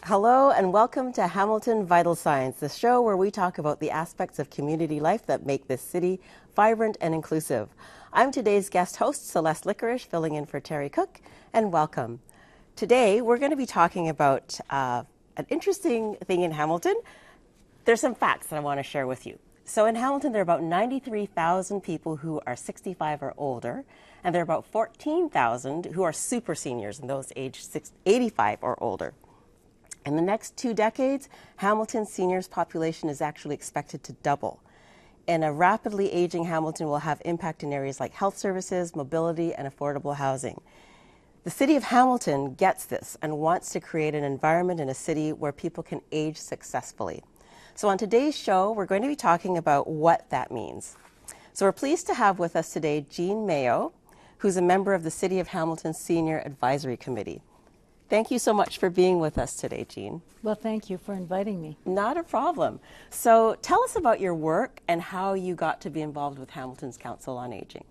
Hello and welcome to Hamilton Vital Signs, the show where we talk about the aspects of community life that make this city vibrant and inclusive. I'm today's guest host, Celeste Licorish, filling in for Terry Cook, and welcome. Today we're going to be talking about an interesting thing in Hamilton. There's some facts that I want to share with you. So in Hamilton, there are about 93,000 people who are 65 or older, and there are about 14,000 who are super seniors, and those aged 85 or older. In the next 2 decades, Hamilton's seniors population is actually expected to double. And a rapidly aging Hamilton will have impact in areas like health services, mobility, and affordable housing. The city of Hamilton gets this and wants to create an environment in a city where people can age successfully. So on today's show, we're going to be talking about what that means. So we're pleased to have with us today Jeanne Mayo, who's a member of the City of Hamilton Senior Advisory Committee. Thank you so much for being with us today, Jeanne. Well, thank you for inviting me. Not a problem. So tell us about your work and how you got to be involved with Hamilton's Council on Aging.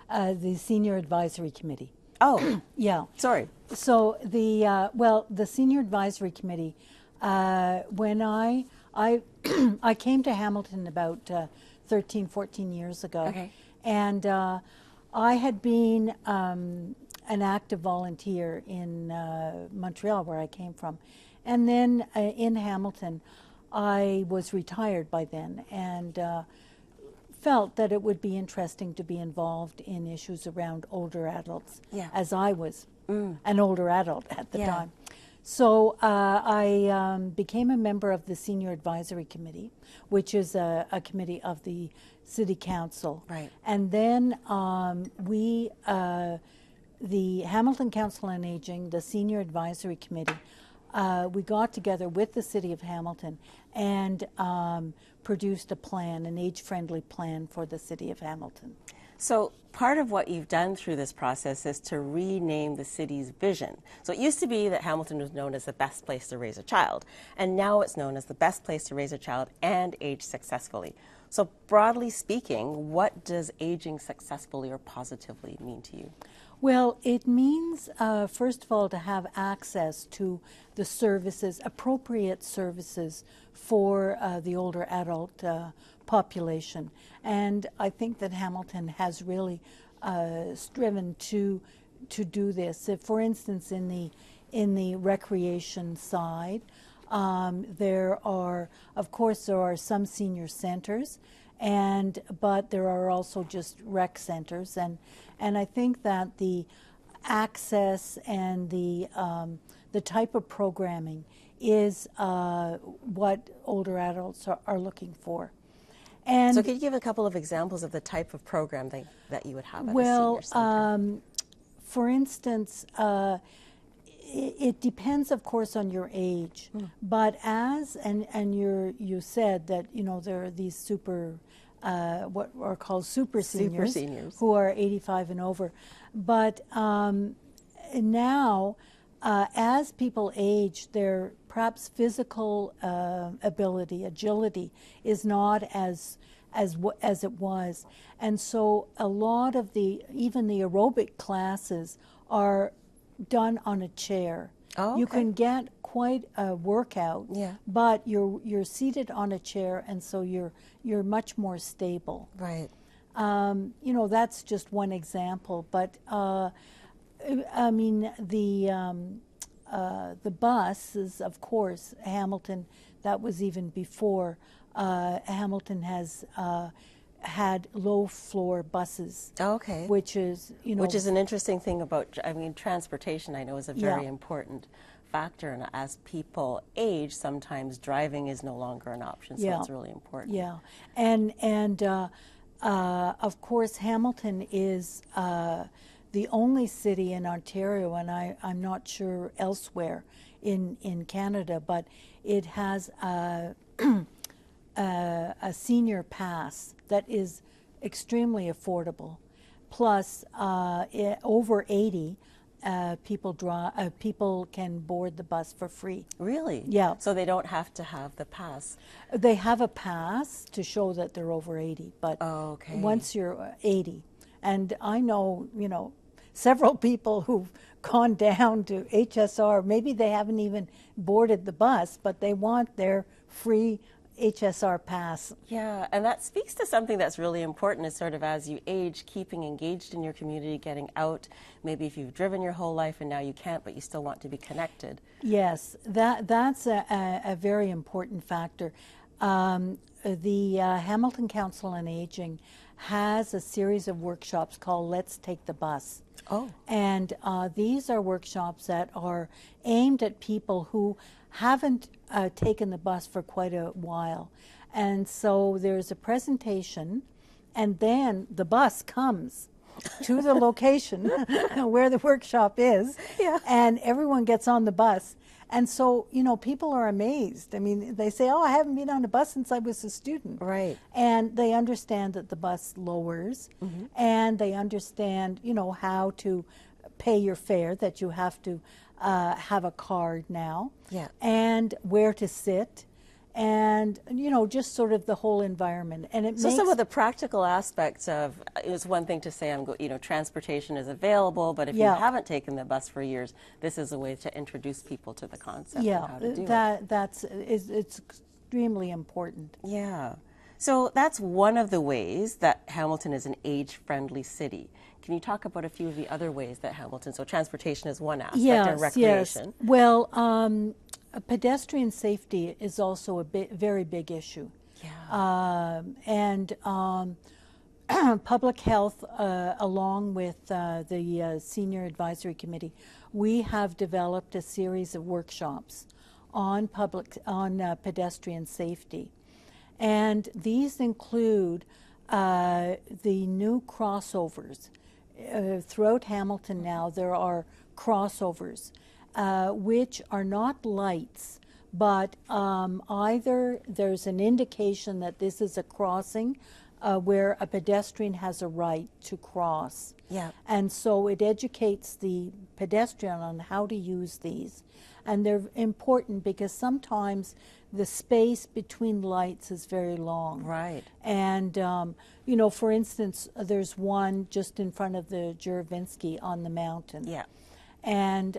The Senior Advisory Committee. Oh, yeah. Sorry. So the Senior Advisory Committee, when I came to Hamilton about 13, 14 years ago. Okay. And I had been an active volunteer in Montreal, where I came from. And then in Hamilton, I was retired by then and felt that it would be interesting to be involved in issues around older adults, as I was an older adult at the time. So I became a member of the Senior Advisory Committee, which is a committee of the City Council. Right. And then the Hamilton Council on Aging, the Senior Advisory Committee, we got together with the City of Hamilton and produced a plan, an age-friendly plan for the City of Hamilton. So part of what you've done through this process is to rename the city's vision. So it used to be that Hamilton was known as the best place to raise a child, and now it's known as the best place to raise a child and age successfully. So broadly speaking, what does aging successfully or positively mean to you? Well, it means, first of all, to have access to the services, appropriate services for the older adult population. And I think that Hamilton has really striven to do this. If, for instance, in the recreation side, there are some senior centers, but there are also just rec centers, and I think that the access and the type of programming is what older adults are looking for. And so could you give a couple of examples of the type of program that you would have at a senior center? For instance, it depends, of course, on your age. But you said that there are these what are called super seniors who are 85 and over. But now, as people age, their perhaps physical ability, agility, is not as it was, and so a lot of even the aerobic classes are done on a chair. Oh, okay. You can get quite a workout, but you're seated on a chair, and so you're much more stable. Right. That's just one example, but I mean the buses, of course, Hamilton. That was even before. Hamilton has had low-floor buses. Okay. Which is an interesting thing about, transportation, I know, is a very important factor, and as people age, sometimes driving is no longer an option, so it's really important. Yeah, and of course, Hamilton is the only city in Ontario, and I'm not sure elsewhere in Canada, but it has a senior pass that is extremely affordable. Plus, over 80, people can board the bus for free. Really? Yeah. So they don't have to have the pass? They have a pass to show that they're over 80, but once you're 80, and I know, several people who've gone down to HSR. Maybe they haven't even boarded the bus, but they want their free HSR pass. Yeah, and that speaks to something that's really important is sort of as you age, keeping engaged in your community, getting out. Maybe if you've driven your whole life and now you can't, but you still want to be connected. Yes, that's a very important factor. The Hamilton Council on Aging has a series of workshops called Let's Take the Bus. Oh. And these are workshops that are aimed at people who haven't taken the bus for quite a while. And so there's a presentation, and then the bus comes to the location where the workshop is, Yeah. and everyone gets on the bus. And so, you know, people are amazed. I mean, they say, oh, I haven't been on a bus since I was a student. Right. And they understand that the bus lowers, and they understand, you know, how to pay your fare, that you have to have a card now, Yeah. and where to sit, and, you know, just sort of the whole environment. And it So makes some of the practical aspects of, it's one thing to say, transportation is available, but if you Yeah. haven't taken the bus for years, this is a way to introduce people to the concept and how to do it. it's extremely important. Yeah. So that's one of the ways that Hamilton is an age-friendly city. Can you talk about a few of the other ways that Hamilton, so transportation is one aspect and recreation. Yes. Well, pedestrian safety is also a very big issue. Yeah. And public health, along with the Senior Advisory Committee, we have developed a series of workshops on pedestrian safety. And these include the new crossovers. Throughout Hamilton now, there are crossovers, which are not lights, but either there's an indication that this is a crossing where a pedestrian has a right to cross. Yeah. And so it educates the pedestrian on how to use these. And they're important because sometimes the space between lights is very long. Right. And, you know, for instance, there's one just in front of the Juravinsky on the mountain. Yeah. And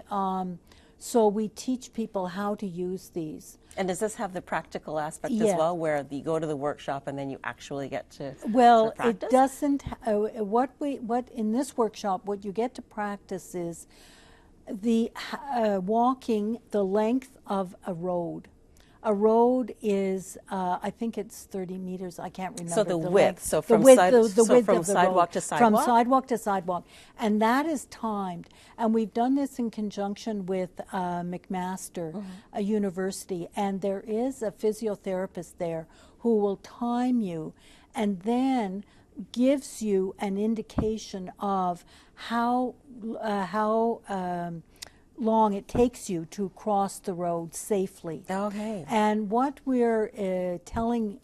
so we teach people how to use these. And does this have the practical aspect Yeah. as well, where you go to the workshop and then you actually get to Well, practice? it doesn't. What in this workshop, what you get to practice is the walking the length of a road. A road is, I think it's 30 meters. I can't remember. So the width, length. so The from width, side- the so width from of the sidewalk road. to sidewalk? From sidewalk to sidewalk, and that is timed. And we've done this in conjunction with McMaster University, and there is a physiotherapist there who will time you, and then gives you an indication of how long it takes you to cross the road safely. Okay. And what we're telling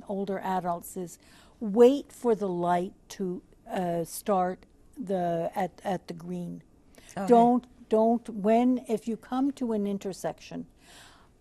older adults is wait for the light to start at the green. Okay. If you come to an intersection,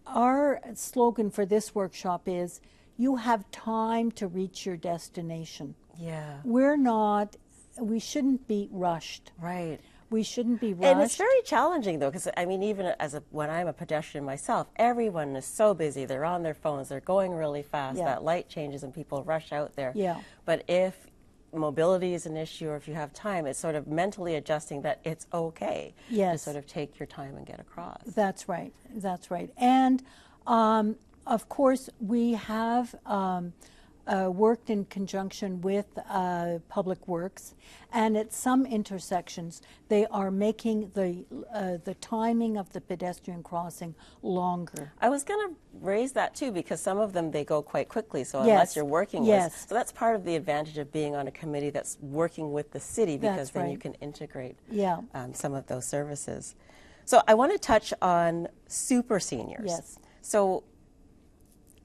our slogan for this workshop is you have time to reach your destination. Yeah. We shouldn't be rushed. Right. We shouldn't be rushed. And it's very challenging, though, because I mean, even when I'm a pedestrian myself, everyone is so busy. They're on their phones. They're going really fast. Yeah. That light changes and people rush out there. Yeah. But if mobility is an issue, or if you have time, it's sort of mentally adjusting that it's okay to Yes. sort of take your time and get across. That's right. That's right. And of course, we have worked in conjunction with Public Works, and at some intersections, they are making the timing of the pedestrian crossing longer. I was going to raise that too, because some of them they go quite quickly. So Yes. unless you're working Yes. with, so that's part of the advantage of being on a committee that's working with the city, because That's then you right. can integrate Yeah. some of those services. So I want to touch on super seniors. Yes. So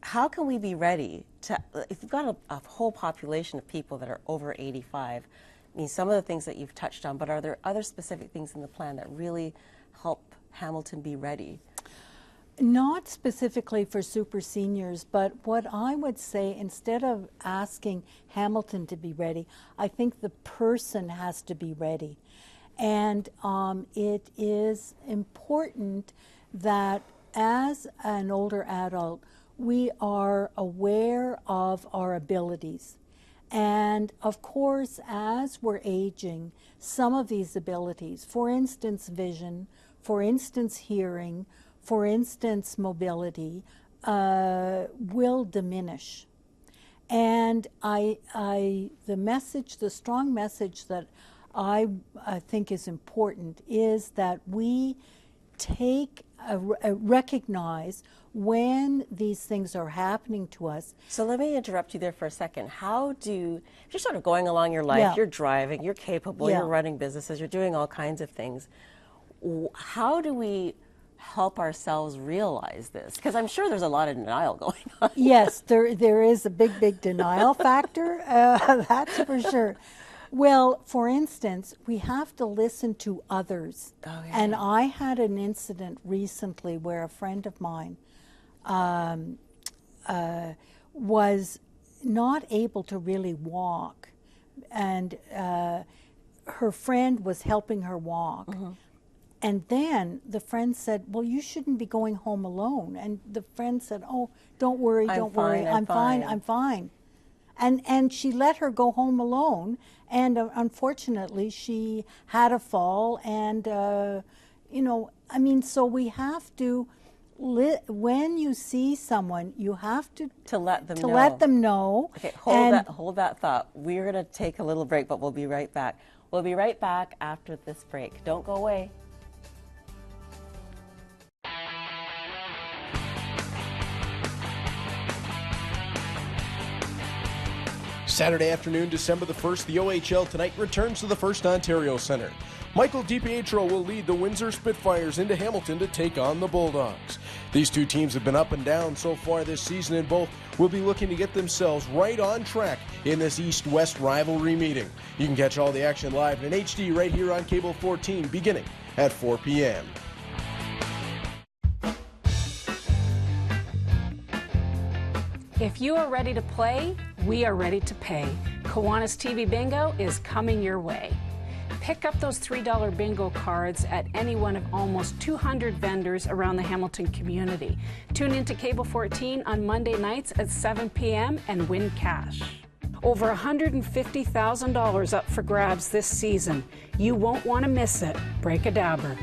how can we be ready to, if you've got a whole population of people that are over 85, I mean, some of the things that you've touched on, but are there other specific things in the plan that really help Hamilton be ready? Not specifically for super seniors, but what I would say, instead of asking Hamilton to be ready, I think the person has to be ready. And it is important that as an older adult, we are aware of our abilities. And of course, as we're aging, some of these abilities, for instance, vision, for instance, hearing, for instance, mobility, will diminish. And the strong message that I think is important is that we recognize when these things are happening to us. So let me interrupt you there for a second. If you're sort of going along your life, you're driving, you're capable, you're running businesses, you're doing all kinds of things. How do we help ourselves realize this? Because I'm sure there's a lot of denial going on. Yes, there is a big denial factor, that's for sure. Well, for instance, we have to listen to others. Oh, yeah. And I had an incident recently where a friend of mine was not able to really walk, and her friend was helping her walk. Mm-hmm. And then the friend said, well, you shouldn't be going home alone. And the friend said, oh, don't worry, I'm fine. And she let her go home alone. And unfortunately, she had a fall. And, so we have to, when you see someone, you have to let them know. Okay, hold that thought. We're going to take a little break, but we'll be right back. We'll be right back after this break. Don't go away. Saturday afternoon, December the 1st, the OHL Tonight returns to the First Ontario Centre. Michael DiPietro will lead the Windsor Spitfires into Hamilton to take on the Bulldogs. These two teams have been up and down so far this season, and both will be looking to get themselves right on track in this East-West rivalry meeting. You can catch all the action live in HD right here on Cable 14, beginning at 4 p.m. If you are ready to play, we are ready to pay. Kiwanis TV Bingo is coming your way. Pick up those $3 bingo cards at any one of almost 200 vendors around the Hamilton community. Tune into Cable 14 on Monday nights at 7 p.m. and win cash. Over $150,000 up for grabs this season. You won't want to miss it. Break a dabber.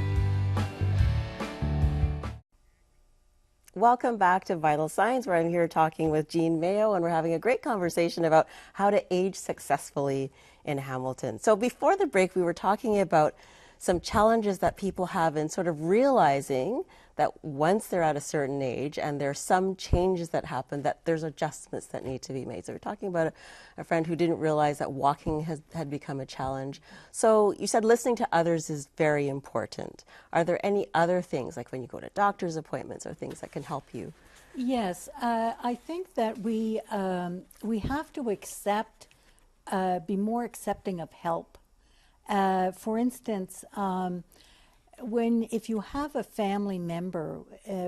Welcome back to Vital Signs, where I'm here talking with Jeanne Mayo, and we're having a great conversation about how to age successfully in Hamilton. So before the break, we were talking about some challenges that people have in sort of realizing that once they're at a certain age and there's some changes that happen, that there's adjustments that need to be made. So we're talking about a friend who didn't realize that walking had become a challenge. So you said listening to others is very important. Are there any other things, like when you go to doctor's appointments, or things that can help you? Yes, I think that we have to be more accepting of help. For instance, if you have a family member,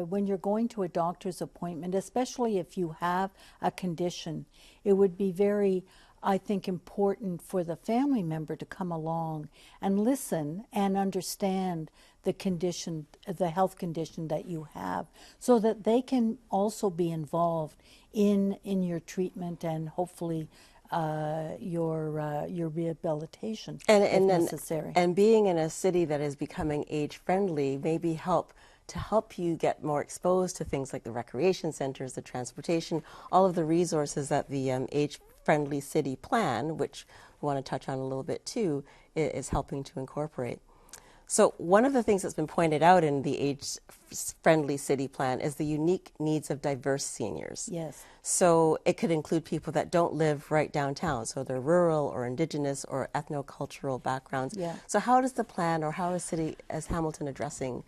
when you're going to a doctor's appointment, especially if you have a condition, it would be very, I think, important for the family member to come along and listen and understand the condition, the health condition that you have, so that they can also be involved in your treatment and hopefully your rehabilitation if necessary. And being in a city that is becoming age-friendly maybe help you get more exposed to things like the recreation centers, the transportation, all of the resources that the age-friendly city plan, which we want to touch on a little bit too, is helping to incorporate. So one of the things that's been pointed out in the age-friendly city plan is the unique needs of diverse seniors. Yes. So it could include people that don't live right downtown, so they're rural or indigenous or ethnocultural backgrounds. Yeah. So how does the plan, or how is Hamilton addressing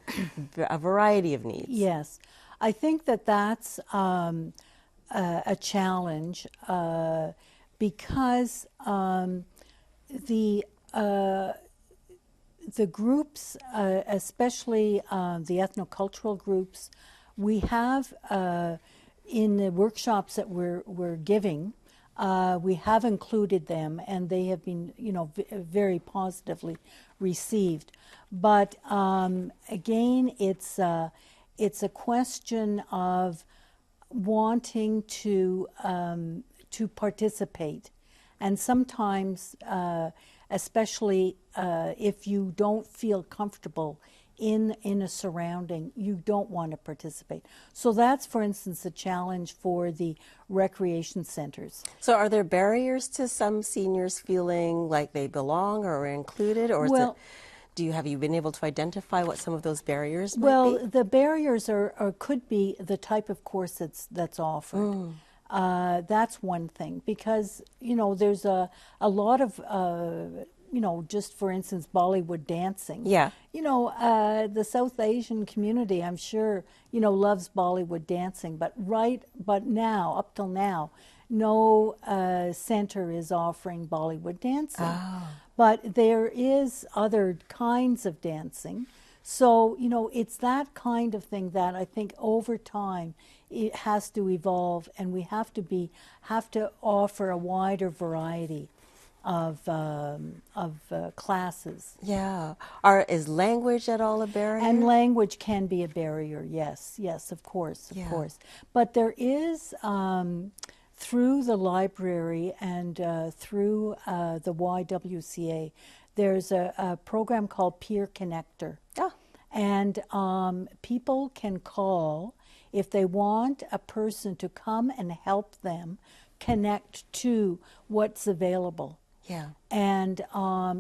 a variety of needs? Yes. I think that that's a challenge because the groups, especially the ethnocultural groups, we have in the workshops that we're giving, We have included them, and they have been, very positively received. But again, it's a question of wanting to participate, and sometimes, especially if you don't feel comfortable in a surrounding, you don't want to participate. So that's, for instance, a challenge for the recreation centers. So are there barriers to some seniors feeling like they belong or are included, or have you been able to identify what some of those barriers might be? Well, the barriers could be the type of course that's offered. That's one thing, because there's a lot of just for instance, Bollywood dancing. Yeah. The South Asian community, I'm sure, loves Bollywood dancing, but now, up till now, no center is offering Bollywood dancing. Oh. But there is other kinds of dancing. So, it's that kind of thing that I think over time it has to evolve, and we have to offer a wider variety of classes. Yeah. Is language at all a barrier? And language can be a barrier, yes, of course. But there is, through the library and through the YWCA, there's a program called Peer Connector. Oh. And people can call if they want a person to come and help them connect to what's available. Yeah. And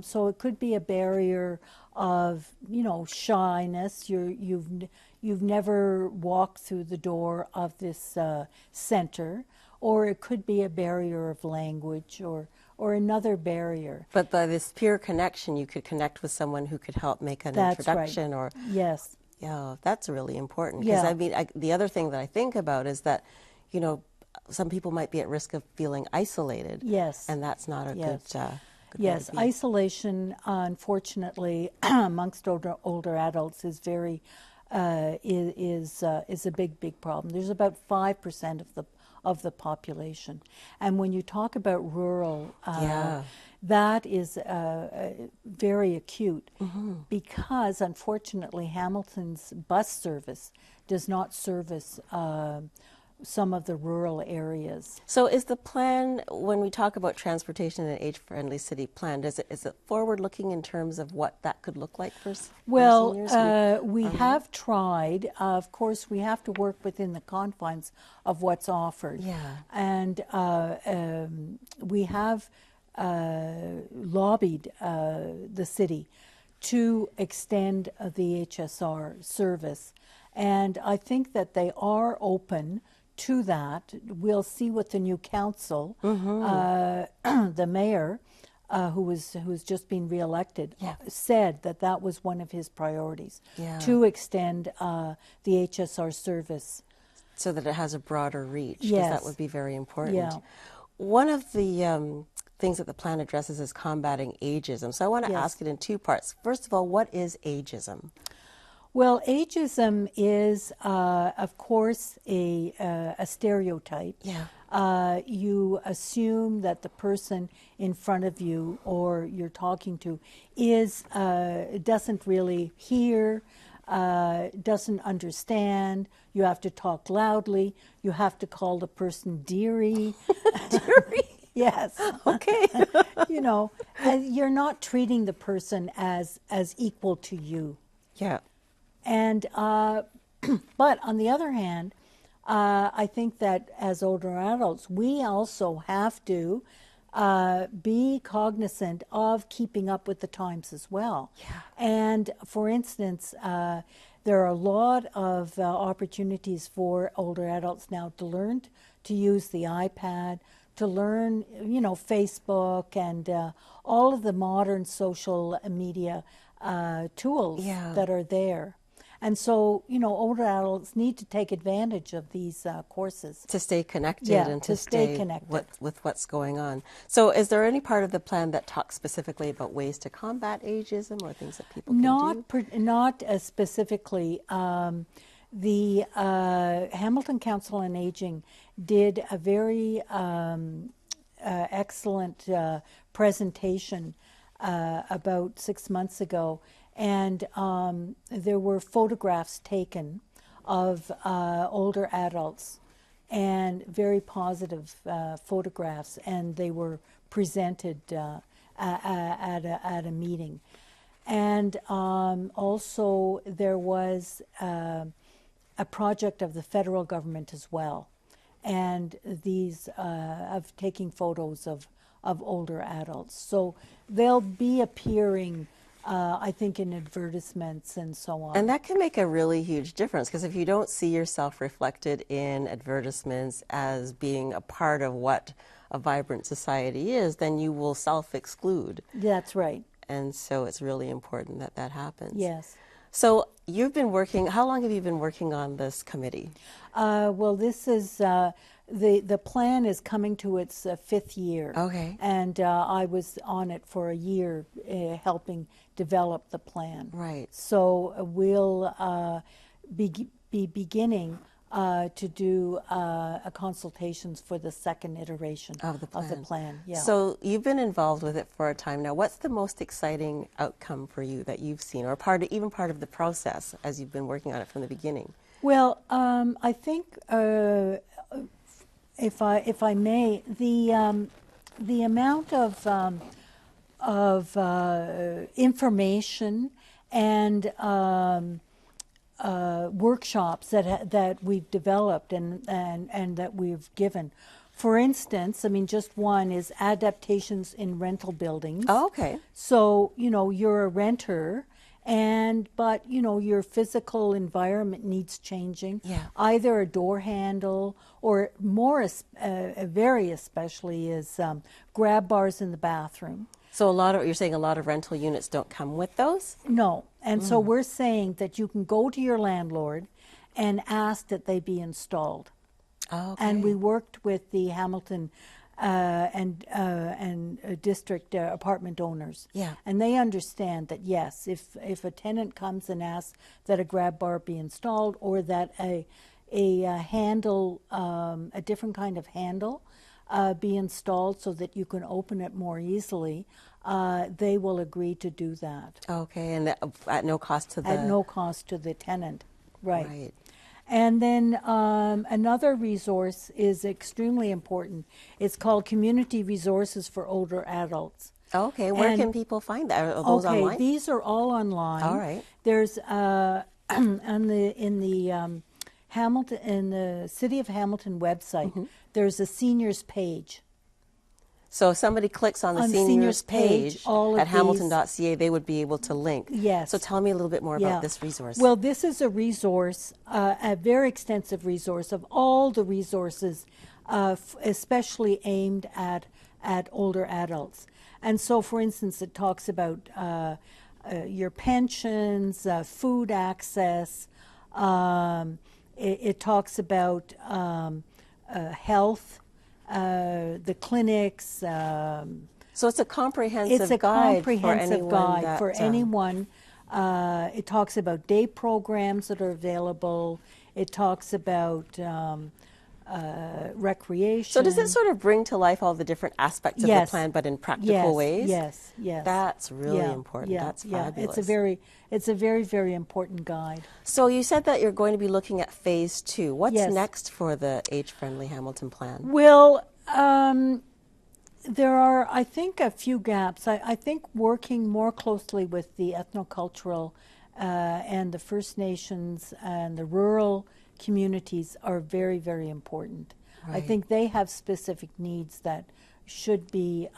so it could be a barrier of, shyness. You've never walked through the door of this center, or it could be a barrier of language or another barrier. But by this peer connection, you could connect with someone who could help make an introduction. Right. Or yes. Yeah, that's really important. Because the other thing that I think about is that, some people might be at risk of feeling isolated. Yes. And that's not a good Yes, isolation, unfortunately, amongst older adults is very is a big problem. There's about 5% of the population, and when you talk about rural, that is very acute, because unfortunately Hamilton's bus service does not service some of the rural areas. So is the plan, when we talk about transportation and an age-friendly city plan, is it forward-looking in terms of what that could look like for seniors? Well, we have tried. Of course, we have to work within the confines of what's offered. Yeah. And we have lobbied the city to extend the HSR service. And I think that they are open to that. We'll see what the new council, the mayor, who's just been reelected, said that was one of his priorities, to extend the HSR service. So that it has a broader reach, because Yes. that would be very important. Yeah. One of the things that the plan addresses is combating ageism. So I want to ask it in two parts. First of all, what is ageism? Well, ageism is, of course, a stereotype. Yeah. You assume that the person in front of you or you're talking to doesn't really hear, doesn't understand. You have to talk loudly. You have to call the person dearie. Dearie? Yes. Okay. You're not treating the person as equal to you. Yeah. And but on the other hand, I think that as older adults, we also have to be cognizant of keeping up with the times as well. Yeah. And for instance, there are a lot of opportunities for older adults now to learn to use the iPad, to learn, Facebook and all of the modern social media tools that are there. And so, older adults need to take advantage of these courses. To stay connected and to stay connected with what's going on. So is there any part of the plan that talks specifically about ways to combat ageism or things that people can do? Not specifically. The Hamilton Council on Aging did a very excellent presentation about 6 months ago, and there were photographs taken of older adults, and very positive photographs, and they were presented at a meeting. And also there was a project of the federal government as well, and these of taking photos of older adults. So they'll be appearing, I think, in advertisements and so on. And that can make a really huge difference, because if you don't see yourself reflected in advertisements as being a part of what a vibrant society is, then you will self-exclude. That's right. And so it's really important that that happens. Yes. So you've been working, how long have you been working on this committee? Well, this is, the plan is coming to its fifth year. Okay. And I was on it for a year helping develop the plan. Right. So we'll be beginning to do consultations for the second iteration of the plan. Yeah. So you've been involved with it for a time now. What's the most exciting outcome for you that you've seen, or even part of the process as you've been working on it from the beginning? Well, I think, if I may, the amount of information and workshops that we've developed and that we've given. For instance, I mean, just one is adaptations in rental buildings. Oh, okay. So, you know, you're a renter, but, you know, your physical environment needs changing. Yeah. Either a door handle or very especially is grab bars in the bathroom. So you're saying a lot of rental units don't come with those? No. And so we're saying that you can go to your landlord and ask that they be installed. Okay. And we worked with the Hamilton and district apartment owners. Yeah. And they understand that, yes, if a tenant comes and asks that a grab bar be installed, or that a handle, a different kind of handle be installed so that you can open it more easily, they will agree to do that. Okay, and at no cost to the... At no cost to the tenant, right. Right. And then another resource is extremely important. It's called Community Resources for Older Adults. Okay, where can people find that? Are those online? Okay, these are all online. All right. There's in the City of Hamilton website, there's a seniors page. So if somebody clicks on the seniors page at hamilton.ca, they would be able to link. Yes. So tell me a little bit more about this resource. Well, this is a resource, a very extensive resource of all the resources, especially aimed at older adults. And so, for instance, it talks about your pensions, food access. It talks about health. The clinics. So it's a comprehensive guide for anyone. It talks about day programs that are available. It talks about recreation. So does it sort of bring to life all the different aspects of the plan, but in practical ways? Yes. That's really important. That's fabulous. It's a very, very important guide. So you said that you're going to be looking at phase 2. What's next for the age-friendly Hamilton plan? Well, there are, I think, a few gaps. I think working more closely with the ethnocultural and the First Nations and the rural communities are very, very important. Right. I think they have specific needs that should be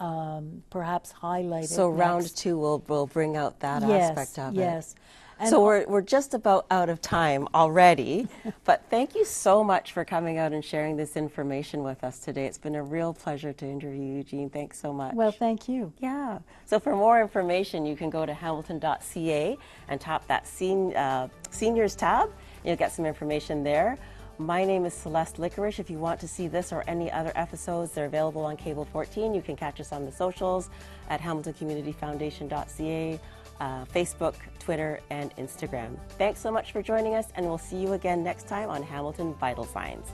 perhaps highlighted. So round 2 will bring out that aspect of it. Yes. And so we're just about out of time already, but thank you so much for coming out and sharing this information with us today. It's been a real pleasure to interview you, Jeanne. Thanks so much. Well, thank you. Yeah. So for more information, you can go to hamilton.ca and tap that seniors tab. You'll get some information there. My name is Celeste Licorish. If you want to see this or any other episodes, they're available on Cable 14. You can catch us on the socials at hamiltoncommunityfoundation.ca, Facebook, Twitter, and Instagram. Thanks so much for joining us, and we'll see you again next time on Hamilton Vital Signs.